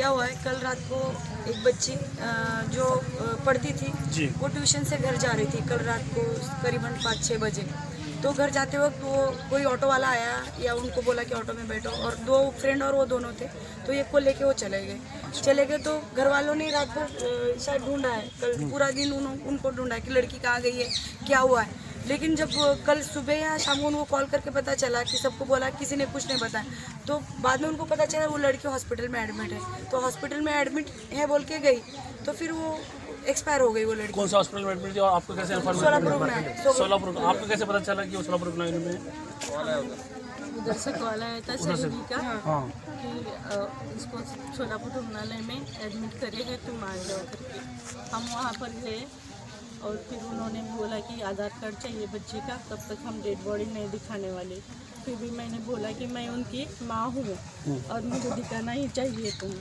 क्या हुआ है, कल रात को एक बच्ची जो पढ़ती थी जी। वो ट्यूशन से घर जा रही थी कल रात को करीबन 5-6 बजे। तो घर जाते वक्त वो कोई ऑटो वाला आया या उनको बोला कि ऑटो में बैठो, और दो फ्रेंड और वो दोनों थे, तो एक को लेके वो चले गए। तो घर वालों ने रात को शायद ढूंढा है, कल पूरा दिन उनको ढूंढा है कि लड़की कहाँ गई है, क्या हुआ है। लेकिन जब कल सुबह या शाम को उनको कॉल करके पता चला कि सबको बोला, किसी ने कुछ नहीं बताया, तो बाद में उनको पता चला वो लड़की हॉस्पिटल में एडमिट है। तो हॉस्पिटल में एडमिट है बोल के गई, तो फिर वो एक्सपायर हो गई वो लड़की। कौन सा हॉस्पिटल में एडमिट थी और आपको कैसे सोलापुर? आपको कैसे पता चला कि वो सोलापुर में है? उधर से कॉल आया था सहेली का हाँ। कि इसको सोलापुर रुग्णालय में एडमिट करे है, तुम आ जाओ करके। हम वहाँ पर गए और फिर उन्होंने बोला कि आधार कार्ड चाहिए बच्चे का, तब तक हम डेड बॉडी नहीं दिखाने वाले। फिर भी मैंने बोला कि मैं उनकी माँ हूँ और मुझे दिखाना ही चाहिए तुम।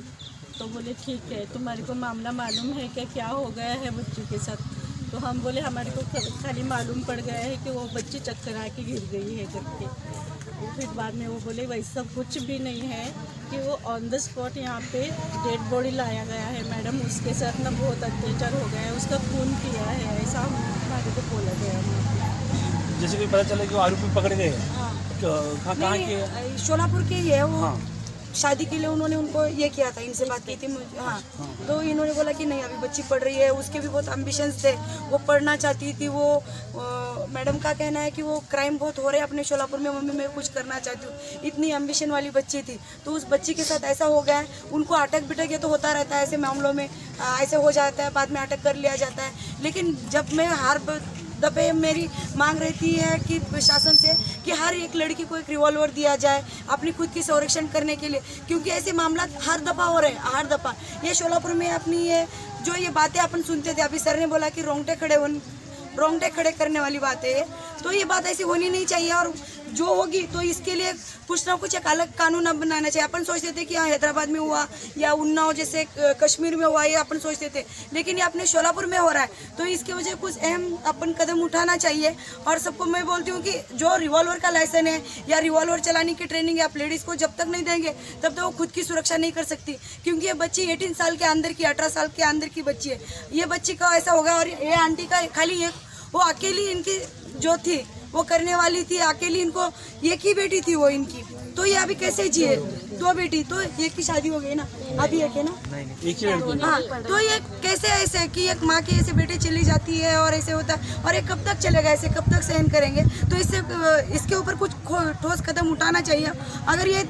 तो बोले ठीक है, तुम्हारे को मामला मालूम है क्या हो गया है बच्ची के साथ? तो हम बोले हमारे को खाली मालूम पड़ गया है कि वो बच्ची चक्कर आके गिर गई है करके। फिर बाद में वो बोले वैसा कुछ भी नहीं है, कि वो ऑन द स्पॉट यहाँ पे डेड बॉडी लाया गया है मैडम, उसके साथ ना बहुत अत्याचार हो गया है, उसका खून किया है, ऐसा हमारे को बोला गया। जैसे कि पता चला कि वो आरोपी पकड़े गए, हाँ। कहाँ के? सोलापुर के ही है वो। हाँ। शादी के लिए उन्होंने उनको ये किया था, इनसे बात की थी हाँ। तो इन्होंने बोला कि नहीं, अभी बच्ची पढ़ रही है, उसके भी बहुत एम्बिशंस थे, वो पढ़ना चाहती थी। वो मैडम का कहना है कि वो क्राइम बहुत हो रहे हैं अपने सोलापुर में, मम्मी मैं कुछ करना चाहती हूँ, इतनी एम्बिशन वाली बच्ची थी। तो उस बच्ची के साथ ऐसा हो गया है, उनको अटक बिटक ये तो होता रहता है ऐसे मामलों में, ऐसे हो जाता है, बाद में अटक कर लिया जाता है। लेकिन जब मैं हर दफे मेरी मांग रहती है कि प्रशासन से कि हर एक लड़की को एक रिवॉल्वर दिया जाए अपनी खुद की संरक्षण करने के लिए, क्योंकि ऐसे मामला हर दफ़ा हो रहे हैं, हर दफ़ा। ये सोलापुर में अपनी ये बातें अपन सुनते थे, अभी सर ने बोला कि रोंगटे खड़े करने वाली बात है, तो ये बात ऐसी होनी नहीं चाहिए। और जो होगी तो इसके लिए कुछ ना कुछ एक अलग कानून अब बनाना चाहिए। अपन सोचते थे कि हाँ हैदराबाद में हुआ या उन्नाव जैसे कश्मीर में हुआ, ये अपन सोचते थे, लेकिन ये अपने सोलापुर में हो रहा है, तो इसकी वजह कुछ अहम अपन कदम उठाना चाहिए। और सबको मैं बोलती हूँ कि जो रिवॉल्वर का लाइसेंस है या रिवॉल्वर चलाने की ट्रेनिंग आप लेडीज़ को जब तक नहीं देंगे तब तक वो खुद की सुरक्षा नहीं कर सकती, क्योंकि ये बच्ची 18 साल के अंदर की, 18 साल के अंदर की बच्ची है। ये बच्ची का ऐसा होगा, और ये आंटी का खाली वो अकेली इनकी जो थी वो करने वाली थी, अकेली इनको एक ही बेटी थी वो इनकी, तो ये अभी कैसे जिए? 2 बेटी, तो एक की शादी हो गई ना, अभी एक है ना, एक ही लड़की। हाँ। तो ये कैसे ऐसे कि एक माँ की ऐसे बेटी चली जाती है और ऐसे होता है, और ये कब तक चलेगा, ऐसे कब तक सहन करेंगे? तो इसके ऊपर कुछ ठोस कदम उठाना चाहिए। अगर ये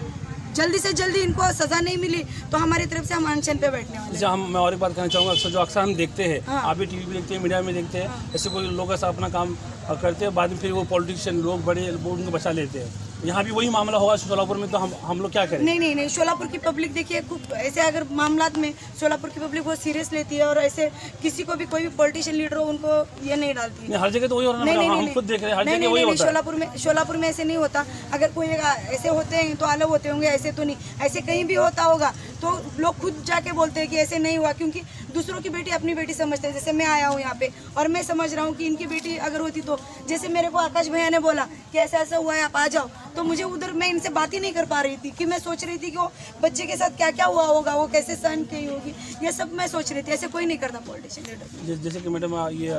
जल्दी से जल्दी इनको सजा नहीं मिली तो हमारी तरफ से हम अनशन पे बैठने वाले हैं। मैं और एक बात कहना चाहूँगा, अक्सर हम देखते हैं, हाँ। आप भी टीवी पे देखते हैं, मीडिया में देखते हैं, ऐसे कोई लोग ऐसा अपना काम करते हैं, बाद में फिर वो पॉलिटिशियन लोग बड़े वो उनको बचा लेते हैं। यहाँ भी वही मामला होगा सोलापुर में, तो हम लोग क्या करें? नहीं, सोलापुर की पब्लिक देखिए खूब ऐसे, अगर मामलात में सोलापुर की पब्लिक बहुत सीरियस लेती है, और ऐसे किसी को भी कोई भी पॉलिटिशियन लीडर हो उनको ये नहीं डालती है। हर जगह तो वही हो रहा है, हम खुद देख रहे हैं, हर जगह वही होता है। सोलापुर में ऐसे नहीं होता। अगर कोई ऐसे होते हैं तो अलग होते होंगे, ऐसे तो नहीं, ऐसे कहीं भी होता होगा तो लोग खुद जाके बोलते हैं कि ऐसे नहीं हुआ, क्योंकि दूसरों की बेटी अपनी बेटी समझते हैं। जैसे मैं आया हूँ यहाँ पे और मैं समझ रहा हूँ कि इनकी बेटी अगर होती, तो जैसे मेरे को आकाश भैया ने बोला कि ऐसा ऐसा हुआ है, आप आ जाओ, तो मुझे उधर मैं इनसे बात ही नहीं कर पा रही थी, कि मैं सोच रही थी कि वो बच्चे के साथ क्या क्या हुआ होगा, वो कैसे सहन की होगी, ये सब मैं सोच रही थी। ऐसे कोई नहीं करता पॉलिटिशियन लीडर। जैसे कि मैडम ये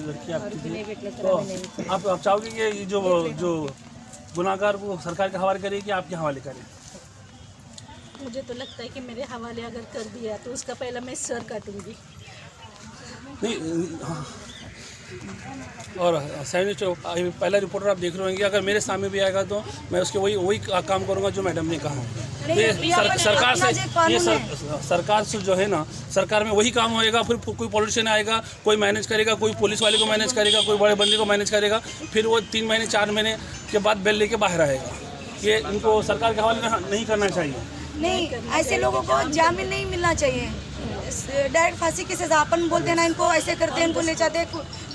लड़की आपकी थी, तो आप चाहोगे कि ये जो गुनाहगार को सरकार के हवाले करे कि आपके हवाले करें? मुझे तो लगता है कि मेरे हवाले अगर कर दिया तो उसका पहला मैं सर काटूंगी। नहीं, हाँ। और पहला रिपोर्टर आप देख रहे होंगे, अगर मेरे सामने भी आएगा तो मैं उसके वही काम करूंगा जो मैडम ने कहा। सरकार से जो है ना, सरकार में वही काम होएगा, फिर कोई पॉलिटिशियन आएगा, कोई मैनेज करेगा, कोई पुलिस वाले को मैनेज करेगा, कोई बड़े बंदे को मैनेज करेगा, फिर वो 3 महीने 4 महीने के बाद बेल लेके बाहर आएगा। ये इनको सरकार के हवाले नहीं करना चाहिए। नहीं, ऐसे लोगों को जामीन नहीं मिलना चाहिए, डायरेक्ट फांसी की सजा। अपन बोलते हैं ना, इनको ऐसे करते हैं, इनको ले जाते हैं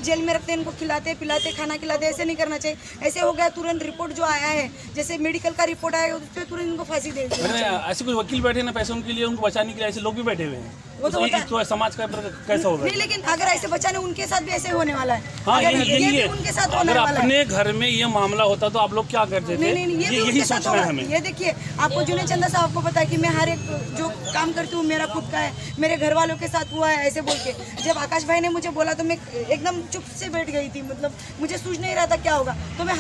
जेल में रखते हैं, इनको खिलाते पिलाते, खाना खिलाते, ऐसे नहीं करना चाहिए। ऐसे हो गया तुरंत रिपोर्ट जो आया है, जैसे मेडिकल का रिपोर्ट आया, उस पर तुरंत इनको फांसी दे दी। ऐसे कोई वकील बैठे ना पैसे उनके लिए, उनको बचाने के लिए ऐसे लोग भी बैठे हुए हैं। वो तो होता है। तो समाज का कैसा होगा? नहीं, लेकिन अगर ऐसे बचाने उनके साथ भी ऐसे होने वाला है। हाँ, अगर यही ये भी है। उनके साथ होने अगर वाला है। अपने घर में ये मामला होता तो आप लोग क्या करते थे? नहीं, ये भी यही उनके साथ सोचना होगा। है हमें। ये देखिए, आपको जुने चंदा साहब को पता है कि मैं हर एक जो काम करती हूँ मेरा खुद का है, मेरे घर वालों के साथ हुआ है, ऐसे बोल के जब आकाश भाई ने मुझे बोला तो मैं एकदम चुप से बैठ गई थी, मतलब मुझे सूझ नहीं रहा था क्या होगा, तो मैं